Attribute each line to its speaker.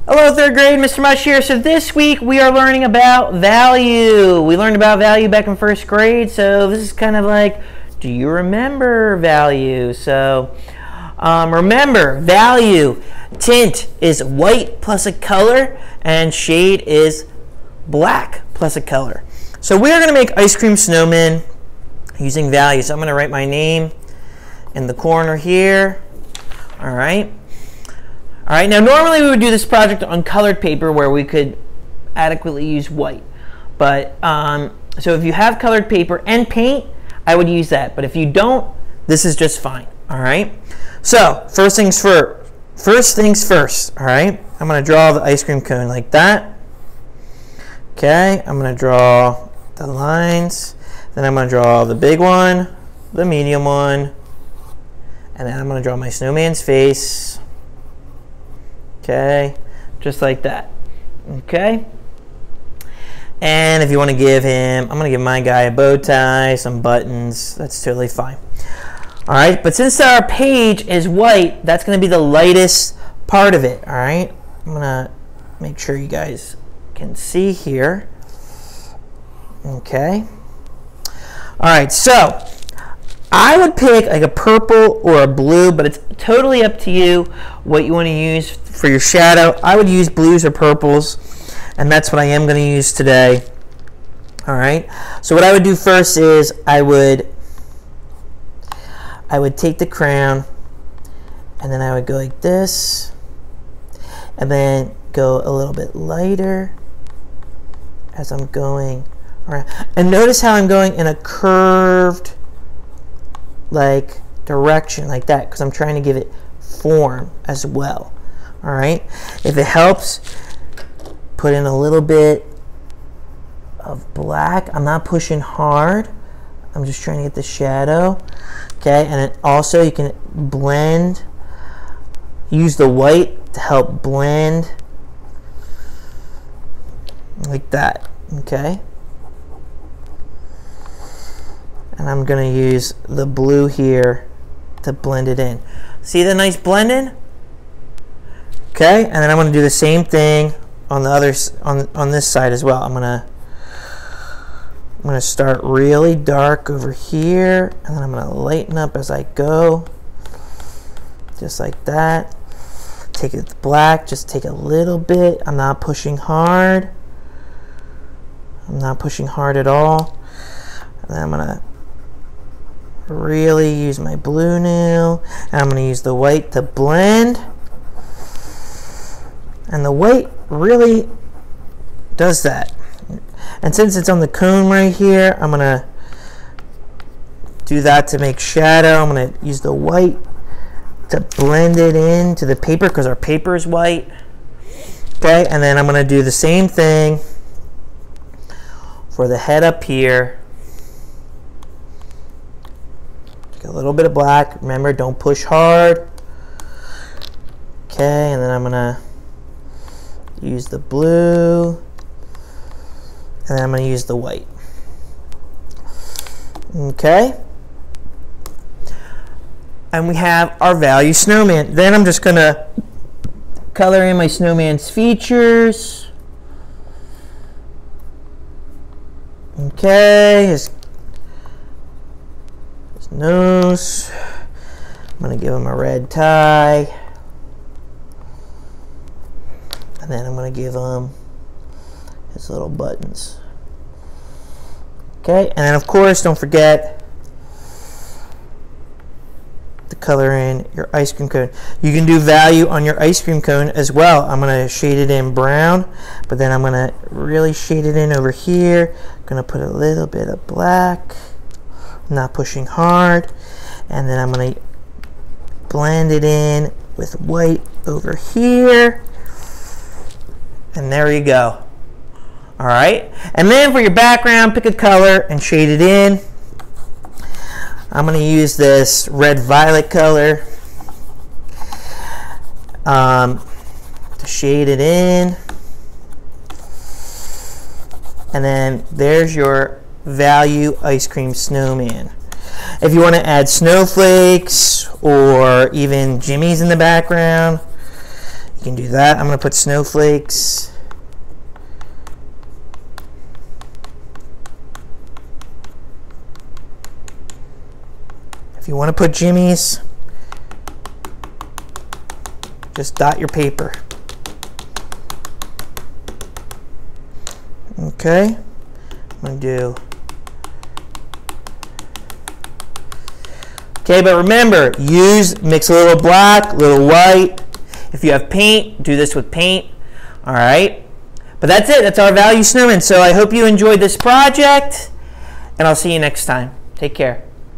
Speaker 1: Hello, third grade, Mr. Mush here. So this week we are learning about value. We learned about value back in first grade, so this is kind of like, do you remember value? So remember, value, tint is white plus a color, and shade is black plus a color. So we are going to make ice cream snowmen using value. So I'm going to write my name in the corner here. All right. All right, now normally we would do this project on colored paper where we could adequately use white. But, so if you have colored paper and paint, I would use that. But if you don't, this is just fine, all right? So, first things first, all right? I'm gonna draw the ice cream cone like that. Okay, I'm gonna draw the lines. Then I'm gonna draw the big one, the medium one, and then I'm gonna draw my snowman's face. Okay, just like that. Okay, and if you want to give him, I'm going to give my guy a bow tie, some buttons. That's totally fine. All right, but since our page is white, that's going to be the lightest part of it. All right, I'm going to make sure you guys can see here. Okay. All right, so I would pick like a purple or a blue, but it's totally up to you what you want to use for your shadow. I would use blues or purples, and that's what I am going to use today. All right. So what I would do first is I would take the crayon, and then I would go like this, and then go a little bit lighter as I'm going around. And notice how I'm going in a curved like direction like that, because I'm trying to give it form as well. All right, if it helps, put in a little bit of black. I'm not pushing hard, I'm just trying to get the shadow. Okay, and then also you can blend, use the white to help blend like that. Okay, and I'm going to use the blue here to blend it in. See the nice blending? Okay, and then I'm going to do the same thing on the other on this side as well. I'm going to start really dark over here, and then I'm going to lighten up as I go, just like that. Take it black, just take a little bit. I'm not pushing hard. I'm not pushing hard at all. And then I'm going to really use my blue now, and I'm going to use the white to blend. And the white really does that. And since it's on the cone right here, I'm going to do that to make shadow. I'm going to use the white to blend it into the paper because our paper is white. Okay, and then I'm going to do the same thing for the head up here. Take a little bit of black. Remember, don't push hard. Okay, and then I'm going to use the blue, and then I'm going to use the white. Okay, and we have our value snowman. Then I'm just going to color in my snowman's features. Okay, his nose. I'm going to give him a red tie. And then I'm going to give him his little buttons. Okay, and then of course, don't forget to color in your ice cream cone. You can do value on your ice cream cone as well. I'm going to shade it in brown, but then I'm going to really shade it in over here. I'm going to put a little bit of black. I'm not pushing hard. And then I'm going to blend it in with white over here. And there you go. All right, and then for your background, pick a color and shade it in. I'm going to use this red violet color to shade it in. And then there's your value ice cream snowman. If you want to add snowflakes or even jimmies in the background, you can do that. I'm going to put snowflakes. If you want to put jimmies, just dot your paper. Okay, I'm going to do. Okay, but remember, mix a little black, a little white. If you have paint, do this with paint. All right, but that's it. That's our value snowman. So I hope you enjoyed this project, and I'll see you next time. Take care.